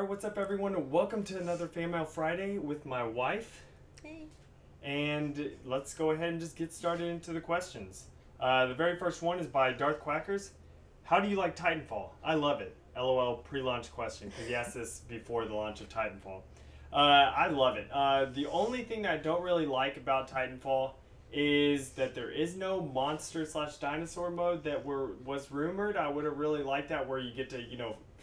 Alright, what's up everyone? Welcome to another Fan Mail Friday with my wife. Hey. And let's go ahead and just get started into the questions. The very first one is by Darth Quackers. How do you like Titanfall? I love it. LOL pre-launch question, because he asked this before the launch of Titanfall. I love it. The only thing that I don't really like about Titanfall is that there is no monster/dinosaur mode that was rumored. I would have really liked that, where you get to,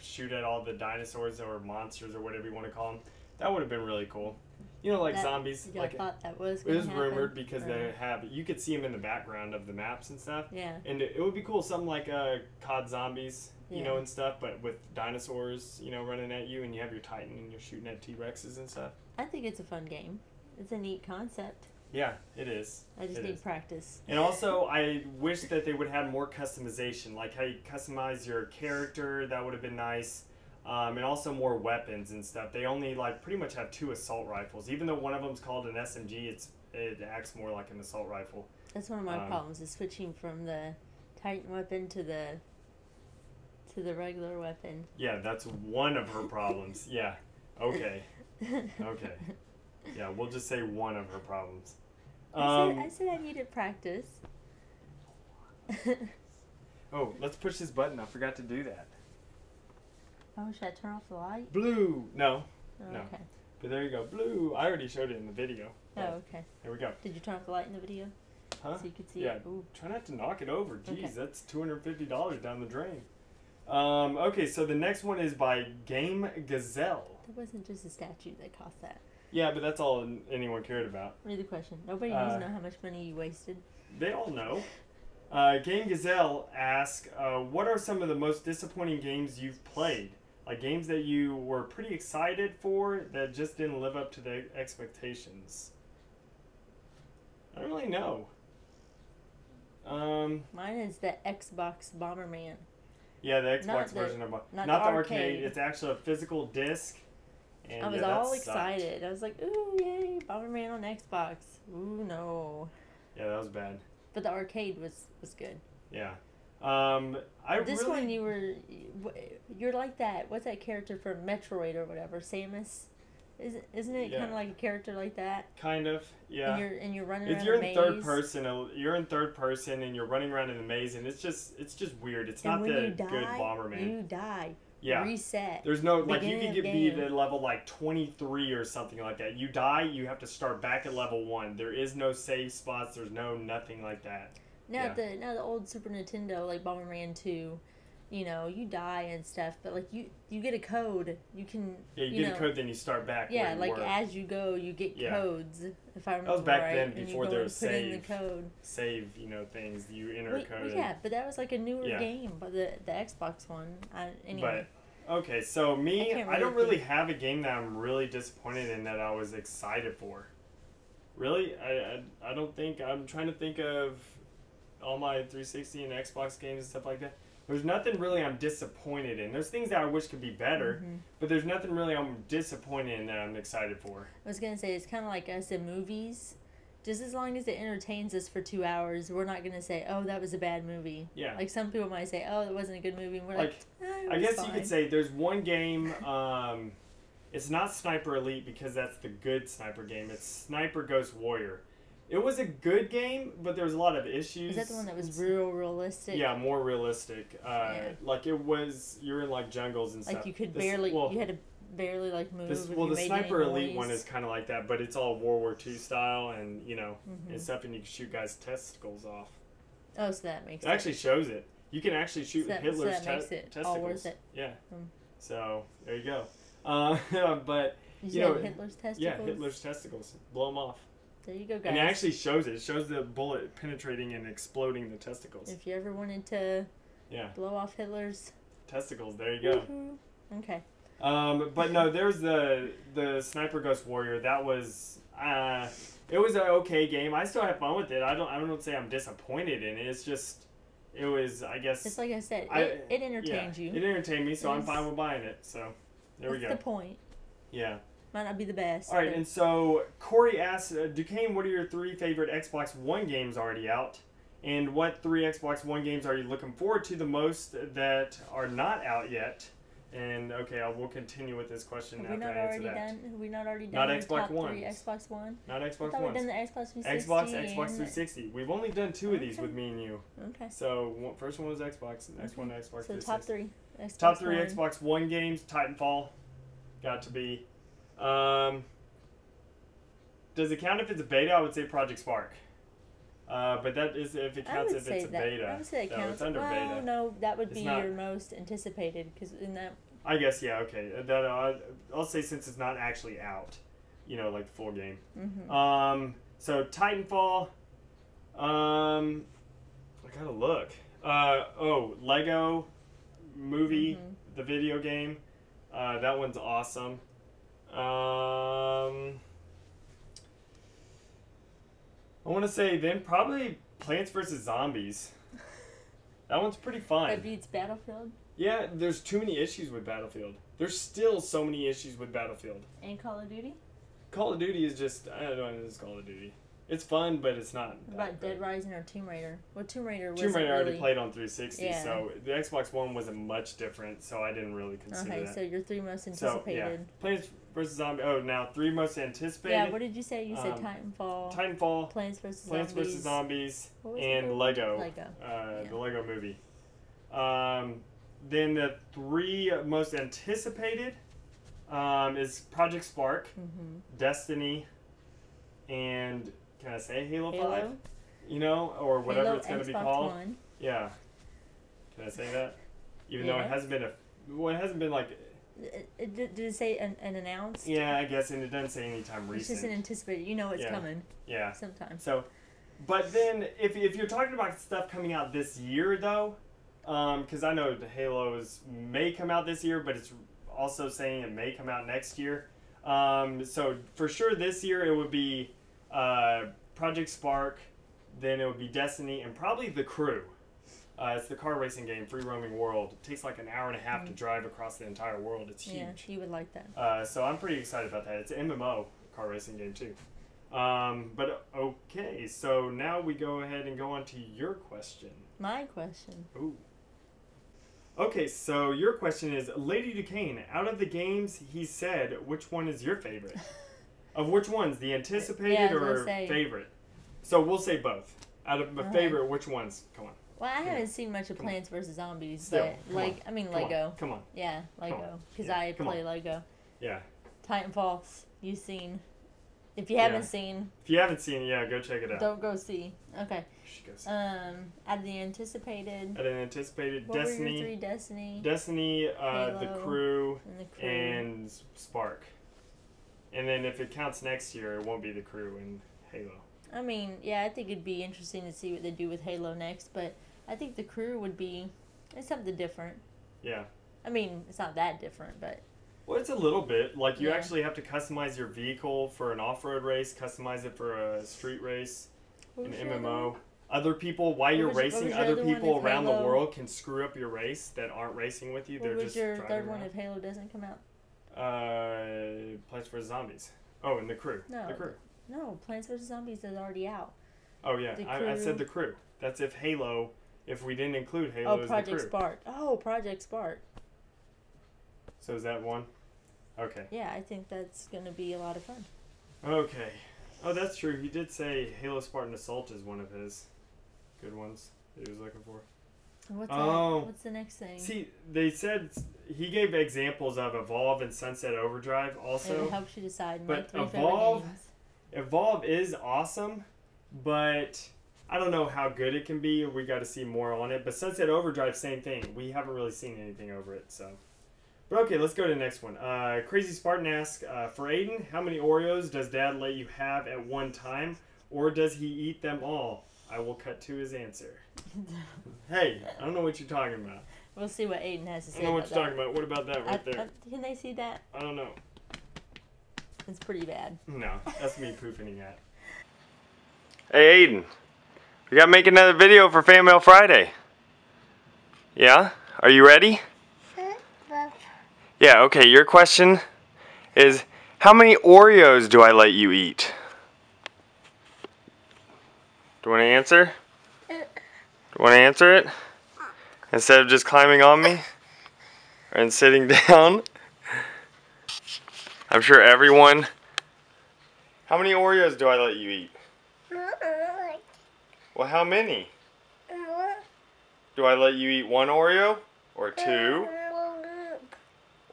shoot at all the dinosaurs or monsters or whatever you want to call them. That would have been really cool. Like zombies. I thought that was It was rumored because they have. You could see them in the background of the maps and stuff. Yeah. And it would be cool, something like COD Zombies, and stuff, but with dinosaurs, running at you, and you have your Titan and you're shooting at T-Rexes and stuff. I think it's a fun game. It's a neat concept. Yeah, it is. I just need practice. And also, I wish that they would have more customization, like how you customize your character. That would have been nice. And also more weapons and stuff. They only pretty much have 2 assault rifles. Even though one of them's called an SMG, it acts more like an assault rifle. That's one of my problems, is switching from the Titan weapon to the regular weapon. Yeah, that's one of her problems. Yeah. Okay. Okay. Yeah, we'll just say one of her problems. I said I needed practice. Oh, let's push this button. I forgot to do that. Oh, should I turn off the light? Blue. No. Oh, No. okay. But there you go. Blue. I already showed it in the video. Oh, okay. Here we go. Did you turn off the light in the video? Huh? So you could see Yeah. it? Ooh. Try not to knock it over. Jeez, Okay. that's $250 down the drain. Okay, so the next one is by Game Gazelle. That wasn't just a statue that cost that. Yeah, but that's all anyone cared about. Read the question. Nobody needs to know how much money you wasted. They all know. Game Gazelle asks, what are some of the most disappointing games you've played? Like games that you were pretty excited for that just didn't live up to the expectations. I don't really know. Mine is the Xbox Bomberman. Yeah, the Xbox version of not the the arcade. It's actually a physical disc. And I was that all sucked. excited. I was like, ooh, yay, Bomberman on Xbox. Ooh, no. Yeah, that was bad. But the arcade was good. Yeah. This one you're like that. What's that character from Metroid or whatever? Samus? Isn't it kind of like a character like that? Kind of, yeah. And you're running If around you're a in maze. you're in third person and you're running around in the maze, and it's just weird. It's not the good Bomberman. You die. Yeah. Reset. There's no you Beginning could of be game. at level 23 or something like that. You die, you have to start back at level 1. There is no save spots. There's nothing like that. Now the old Super Nintendo, like Bomberman 2, you die and stuff, but like you get a code. You can you get a code, then you start back. Yeah, where you like were. as you go, you get codes. If I remember that was back right, then and before you go there and was put in the code. Save things. You enter a code. Well, yeah, but that was like a newer game, but the Xbox one. Anyway. But okay, so me, I don't really really have a game that I'm really disappointed in that I was excited for. Really, I don't think. I'm trying to think of all my 360 and Xbox games and stuff like that. There's nothing really I'm disappointed in. There's things that I wish could be better, but there's nothing really I'm disappointed in that I'm excited for. I was gonna say, it's kind of like us in movies. Just as long as it entertains us for 2 hours, we're not gonna say, "Oh, that was a bad movie." Yeah. Like some people might say, "Oh, that wasn't a good movie," and we're like, it I guess was you fine. could say there's one game. It's not Sniper Elite because that's the good sniper game. It's Sniper Ghost Warrior. It was a good game, but there was a lot of issues. Is that the one that was real realistic? Yeah, more realistic. Like it was, you're in like jungles and stuff. Like you could you had to barely like move. The Sniper Elite one is kind of like that, but it's all World War II style, and and stuff, and you can shoot guys' testicles off. Oh, so that makes it actually shows it. You can actually shoot Hitler's testicles. All worth it. Yeah. So there you go. But you know, Hitler's testicles. Yeah, Hitler's testicles. Blow them off. There you go, guys. And it actually shows it. It shows the bullet penetrating and exploding the testicles. If you ever wanted to blow off Hitler's testicles, there you go. Okay. But no, there's the Sniper Ghost Warrior. That was it was an okay game. I still have fun with it. I don't say I'm disappointed in it. It's just it was, I guess. It's like I said, it entertained you. It entertained me, so I'm fine with buying it. So there we go. That's the point. Yeah. Might not be the best. All right, and so Corey asks, Duquesne, what are your 3 favorite Xbox One games already out? And what 3 Xbox One games are you looking forward to the most that are not out yet? And okay, I will continue with this question after I answer that. Have we not already done Not the Xbox top One. 3 Xbox One? Not Xbox One. I thought we've done the Xbox 360. Xbox 360. We've only done 2 of these with me and you. Okay. So first one was Xbox, the next one Xbox 360. So top 3. Top 3 Xbox One games. Titanfall, got to be. Does it count if it's a beta? I would say Project Spark. But that is if it counts if it's a beta. I would say it counts. It's under beta. No, that would be your most anticipated because in that. I guess yeah. Okay. That I'll say since it's not actually out, you know, like the full game. Mm-hmm. So Titanfall. I gotta look. Lego Movie, the video game. That one's awesome. I want to say then probably Plants vs. Zombies. That one's pretty fun. That beats Battlefield? Yeah, there's too many issues with Battlefield. There's still so many issues with Battlefield. And Call of Duty? Call of Duty is just, I don't know, it's Call of Duty. It's fun, but it's not. What about Dead Rising or Tomb Raider? Well, Tomb Raider I already played on 360, so the Xbox One wasn't much different, so I didn't really consider that. Okay, so your 3 most anticipated. So, yeah. Plants vs. Zombies. Oh, now 3 most anticipated. Yeah, what did you say? You said Titanfall. Plants vs. Zombies. And Lego. The Lego Movie. Then the 3 most anticipated is Project Spark, Destiny, and can I say Halo 5? You know, or whatever it's going to be called. One. Yeah. Can I say that? Even though it hasn't been like. Did it say an announced? Yeah, I guess, and it doesn't say anytime recent. It's just an anticipated. You know it's coming. Yeah. Sometime. So, but then if you're talking about stuff coming out this year though, because I know the Halos may come out this year, but it's also saying it may come out next year. So for sure this year it would be Project Spark, then it would be Destiny, and probably The Crew. It's the car racing game, Free Roaming World. It takes like an hour and a half to drive across the entire world. It's huge. Yeah, you would like that. So I'm pretty excited about that. It's an MMO car racing game too. But okay, so now we go ahead and go on to your question. My question. Ooh. Okay, so your question is, Lady Duquesne, out of the games he said, which one is your favorite? Of which ones? The anticipated or favorite? So we'll say both. Out of my favorite, which ones? Come on. Well, I haven't seen much of Plants vs. Zombies, but Lego. Come on. Yeah, Lego. Because I play Lego. Yeah. Titanfall, you've seen. If you haven't seen. If you haven't seen, go check it out. Don't go see. Okay. Go see. Out of the anticipated. Destiny. What were your 3? Destiny. Destiny, Halo, the crew, and Spark. And then if it counts next year, it won't be the Crew and Halo. I mean, yeah, I think it'd be interesting to see what they do with Halo next, but I think the Crew would be, it's something different. Yeah. I mean, it's not that different, but. Well, it's a little bit. Like, you actually have to customize your vehicle for an off-road race, customize it for a street race, an MMO. Other people, while you're racing, other people around the world can screw up your race that aren't racing with you. What was your third one if Halo doesn't come out? Plants vs. Zombies. Oh, and the Crew. No. The Crew. No, Plants vs. Zombies is already out. Oh, yeah. I said the Crew. That's if Halo, if we didn't include Halo, is the Crew. Project Spark. Oh, Project Spark. So is that one? Okay. Yeah, I think that's going to be a lot of fun. Okay. Oh, that's true. He did say Halo Spartan Assault is one of his good ones that he was looking for. What's the next thing? See, they said he gave examples of Evolve and Sunset Overdrive also. It helps you decide. But Evolve is awesome, but I don't know how good it can be. We got to see more on it. But Sunset Overdrive, same thing. We haven't really seen anything over it, so. But okay, let's go to the next one. Crazy Spartan asks, for Aiden, how many Oreos does Dad let you have at one time, or does he eat them all? I will cut to his answer. Hey, I don't know what you're talking about. We'll see what Aiden has to say. I don't know what you're talking about. What about that right there? Can they see that? I don't know. It's pretty bad. No, that's me poofing at. Hey, Aiden. We gotta make another video for Fan Mail Friday. Yeah? Are you ready? Yeah, okay, your question is, how many Oreos do I let you eat? Do you want to answer? Do you want to answer it? Instead of just climbing on me? and sitting down. I'm sure everyone... How many Oreos do I let you eat? Well, how many? Do I let you eat 1 Oreo? Or 2?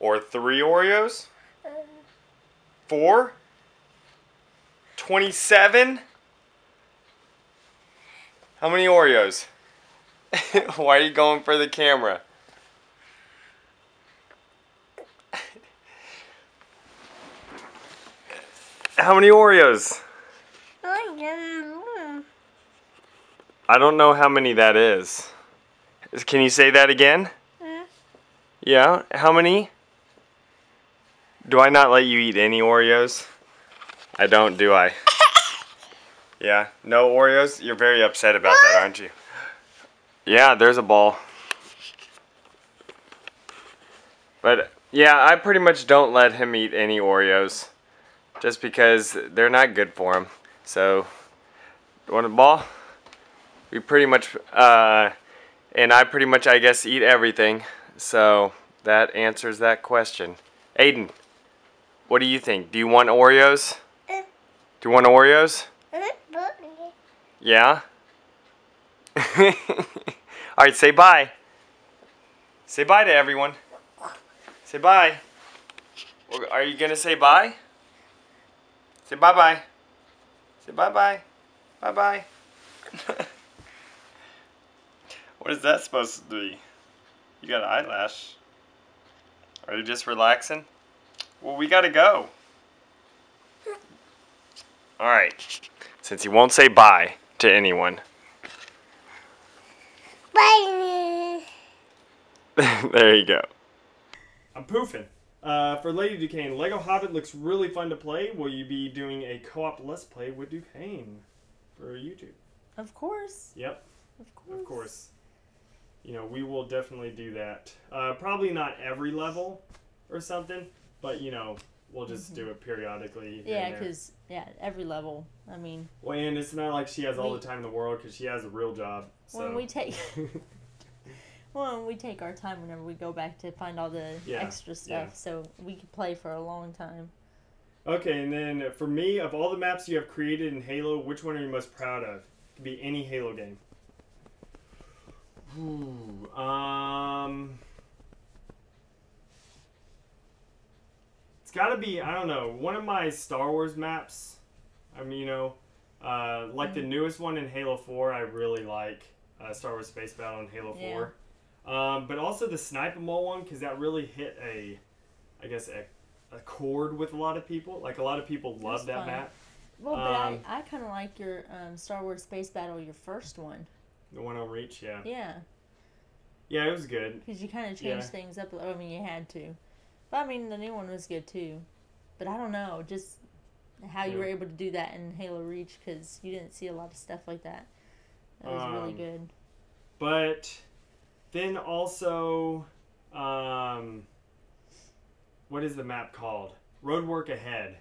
Or 3 Oreos? 4? 27? How many Oreos? Why are you going for the camera? How many Oreos? I don't know how many that is. Can you say that again? Yeah, how many? Do I not let you eat any Oreos? I don't, do I? Yeah, no Oreos? You're very upset about that, aren't you? Yeah, there's a ball. But, yeah, I pretty much don't let him eat any Oreos. Just because they're not good for him. So, want a ball? We pretty much, and I pretty much, I guess, eat everything. So, that answers that question. Aiden, what do you think? Do you want Oreos? Do you want Oreos? Yeah? Alright, say bye. Say bye to everyone. Say bye. Are you going to say bye? Say bye-bye. Say bye-bye. Bye-bye. What is that supposed to be? You got an eyelash. Are you just relaxing? Well, we gotta go. Alright. Since he won't say bye to anyone. Bye. There you go. I'm poofing. For Lady Duquesne, Lego Hobbit looks really fun to play. Will you be doing a co-op Let's Play with Duquesne for YouTube? Of course. Yep. Of course. Of course. You know, we will definitely do that. Probably not every level or something, but, you know, we'll just do it periodically. Yeah, because, every level, I mean... Well, and it's not like she has all the time in the world, because she has a real job. So. When we take... Well, we take our time whenever we go back to find all the extra stuff, so we can play for a long time. Okay, and then for me, of all the maps you have created in Halo, which one are you most proud of? It could be any Halo game. Ooh, it's gotta be, I don't know, one of my Star Wars maps. I mean, you know, like the newest one in Halo 4, I really like Star Wars Space Battle in Halo 4. But also the Sniper Mole one, because that really hit a chord with a lot of people. Like, a lot of people love that map. Well, but I kind of like your Star Wars Space Battle, your first one. The one on Reach, yeah. Yeah. Yeah, it was good. Because you kind of changed things up. I mean, you had to. But, I mean, the new one was good, too. But I don't know, just how you were able to do that in Halo Reach, because you didn't see a lot of stuff like that. That was really good. But then also, what is the map called? Roadwork Ahead.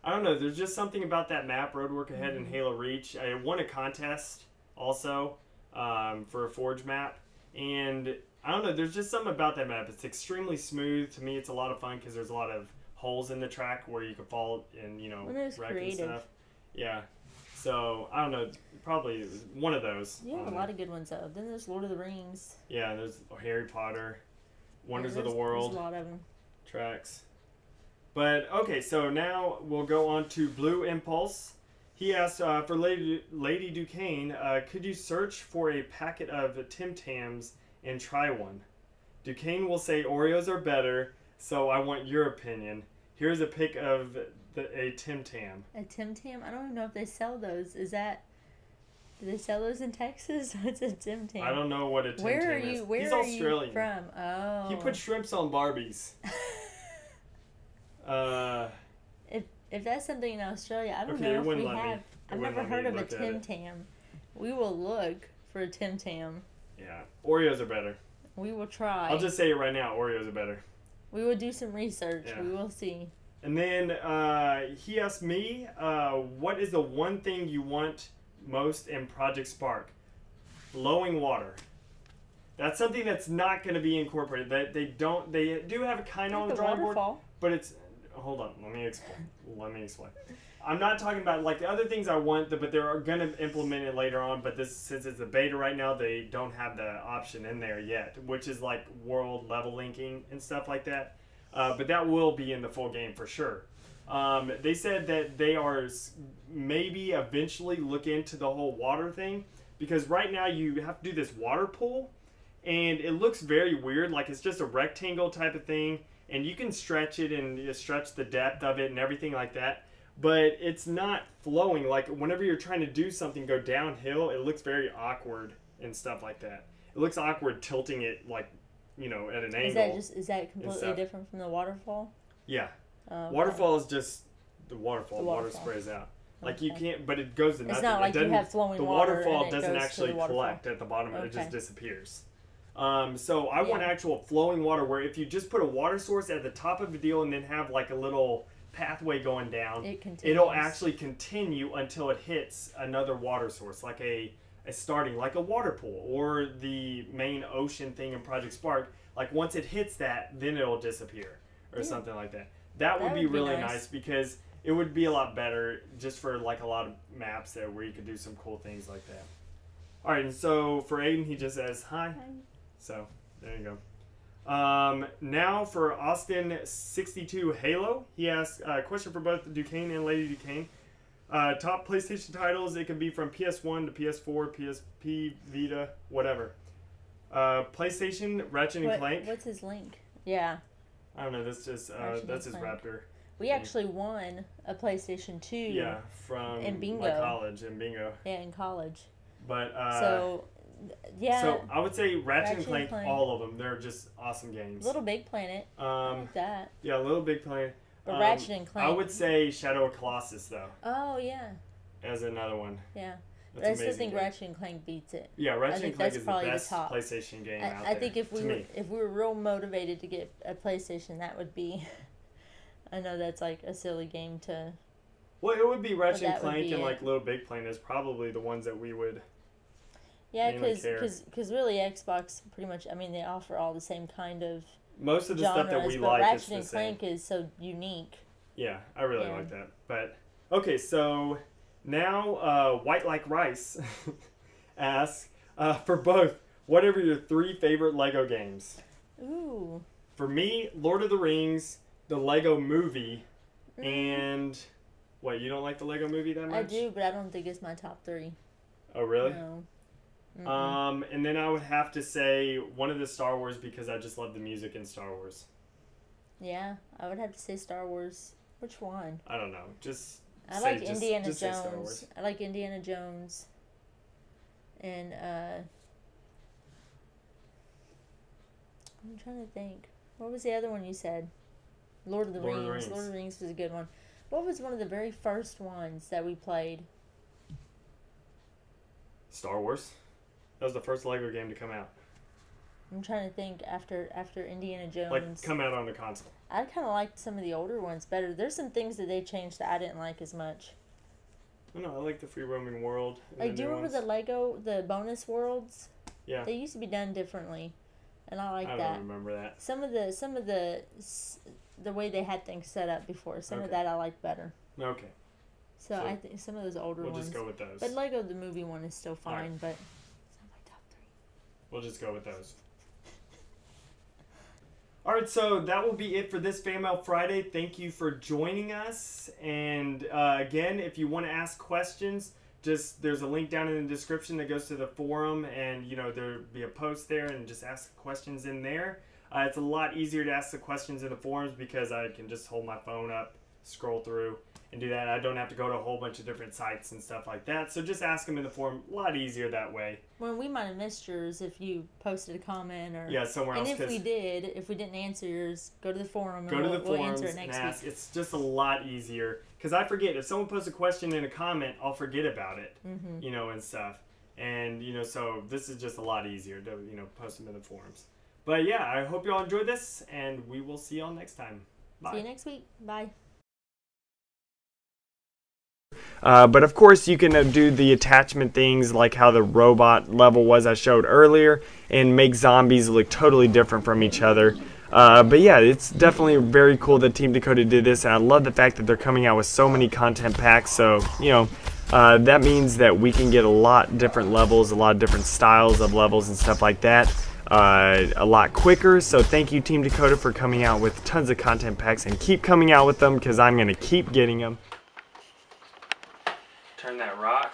I don't know, there's just something about that map, Roadwork Ahead in Halo Reach. I won a contest also for a Forge map. And I don't know, there's just something about that map. It's extremely smooth. To me, it's a lot of fun because there's a lot of holes in the track where you can fall and, you know, wreck and stuff. Yeah. So, I don't know, probably one of those. Yeah, a lot of good ones, though. Then there's Lord of the Rings. Yeah, there's Harry Potter, Wonders of the World. There's a lot of them. Tracks. But, okay, so now we'll go on to Blue Impulse. He asked, for Lady Duquesne, could you search for a packet of Tim Tams and try one? Duquesne will say Oreos are better, so I want your opinion. Here's a pic of a Tim Tam. A Tim Tam? I don't even know if they sell those. Do they sell those in Texas? What's a Tim Tam? I don't know what a Tim Tam is. He's Australian. You from? Oh. He put shrimps on Barbies. If that's something in Australia, I don't know if we have. I've never heard of a Tim Tam. We will look for a Tim Tam. Yeah. Oreos are better. We will try. I'll just say it right now. Oreos are better. We will do some research. Yeah. We will see. And then he asked me, what is the one thing you want most in Project Spark? Flowing water. That's something that's not going to be incorporated. They do have it kind of on the drawing board, but it's. Hold on, let me explain. I'm not talking about like the other things I want, but they're going to implement it later on. But since it's a beta right now, they don't have the option in there yet, which is like world level linking and stuff like that. But that will be in the full game for sure. They said that they are maybe eventually look into the whole water thing, because right now you have to do this water pool, and it looks very weird. Like it's just a rectangle type of thing, and you can stretch it and stretch the depth of it and everything like that. But it's not flowing. Like whenever you're trying to do something go downhill, it looks very awkward and stuff like that. It looks awkward tilting it like, at an angle. Is that completely different from the waterfall? Yeah. Okay. Waterfall is just the waterfall. Water sprays out. Like you can't, but it goes to nothing. It's not like you have flowing water. The waterfall doesn't actually collect at the bottom. Okay. It just disappears. So I want actual flowing water where if you just put a water source at the top of the deal and then have like a little pathway going down, it'll actually continue until it hits another water source, like a starting, like a water pool or the main ocean thing in Project Spark. Like once it hits that, then it'll disappear or something like that. That would be really nice because it would be a lot better just for like a lot of maps there where you could do some cool things like that. All right, and so for Aiden, he just says hi. So there you go. Now for Austin62 Halo, he asks a question for both Duquesne and Lady Duquesne. Top PlayStation titles, it can be from PS1 to PS4, PSP, Vita, whatever. PlayStation, Ratchet and Clank. What's his link? Yeah. I don't know. That's just that's his Raptor. We actually won a PlayStation 2. Yeah, from in bingo. My college in bingo. Yeah, in college. But so I would say Ratchet and Clank, all of them. They're just awesome games. Little Big Planet. I like that. Yeah, Little Big Planet. But Ratchet and Clank. I would say Shadow of Colossus though. Oh yeah. As another one. Yeah. But I still think Ratchet and Clank beats it. Yeah, Ratchet and Clank is the best PlayStation game out there. I think if we were real motivated to get a PlayStation, that would be. I know that's like a silly game to. Well, it would be Ratchet and Clank and like Little Big Planet is probably the ones that we would. Yeah, because really Xbox pretty much. I mean, they offer all the same kind of. Most of the genres, stuff that we but like Ratchet is the and same. Clank is so unique. Yeah, I really like that. But okay, so now White Like Rice asks for both. What are your 3 favorite Lego games? Ooh. For me, Lord of the Rings, the Lego Movie, and what? You don't like the Lego Movie that much? I do, but I don't think it's my top 3. Oh really? No. And then I would have to say one of the Star Wars because I just love the music in Star Wars. Yeah, I would have to say Star Wars. Which one? I don't know. I like Indiana Jones. I like Indiana Jones. And I'm trying to think. What was the other one you said? Lord of the Rings. Lord of the Rings was a good one. What was one of the very first ones that we played? Star Wars. That was the first Lego game to come out. I'm trying to think after Indiana Jones. Like, come out on the console. I kind of liked some of the older ones better. There's some things that they changed that I didn't like as much. I know, I like the free roaming world. Like, do you remember the Lego, the bonus worlds? Yeah. They used to be done differently, and I like that. I don't remember that. Some of the way they had things set up before, some of that I liked better. Okay. So I think some of those older ones. We'll just go with those. But Lego the movie one is still fine, but it's not my top 3. We'll just go with those. Alright, so that will be it for this Fan Mail Friday. Thank you for joining us. And again, if you want to ask questions, there's a link down in the description that goes to the forum, and there'll be a post there, and just ask questions in there. It's a lot easier to ask the questions in the forums because I can just hold my phone up, scroll through, and do that. I don't have to go to a whole bunch of different sites and stuff like that. So just ask them in the forum. A lot easier that way. Well, we might have missed yours if you posted a comment or somewhere else. And if we didn't answer yours, go to the forum. We'll answer it next ask. week. It's just a lot easier because I forget if someone posts a question in a comment, I'll forget about it. And stuff. And so this is just a lot easier to post them in the forums. But yeah, I hope you all enjoyed this, and we will see y'all next time. Bye. See you next week. Bye. But of course you can do the attachment things like how the robot level was I showed earlier, and make zombies look totally different from each other. But yeah, it's definitely very cool that Team Dakota did this, and I love the fact that they're coming out with so many content packs. So, you know, that means that we can get a lot different levels, a lot of different styles of levels and stuff like that, a lot quicker. So thank you, Team Dakota, for coming out with tons of content packs, and keep coming out with them because I'm going to keep getting them. Turn that rock.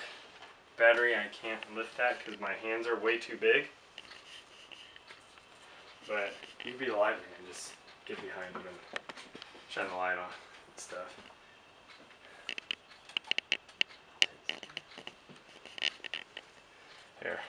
Battery, I can't lift that because my hands are way too big. But you can be the light man, just get behind him and shine the light on and stuff. Here.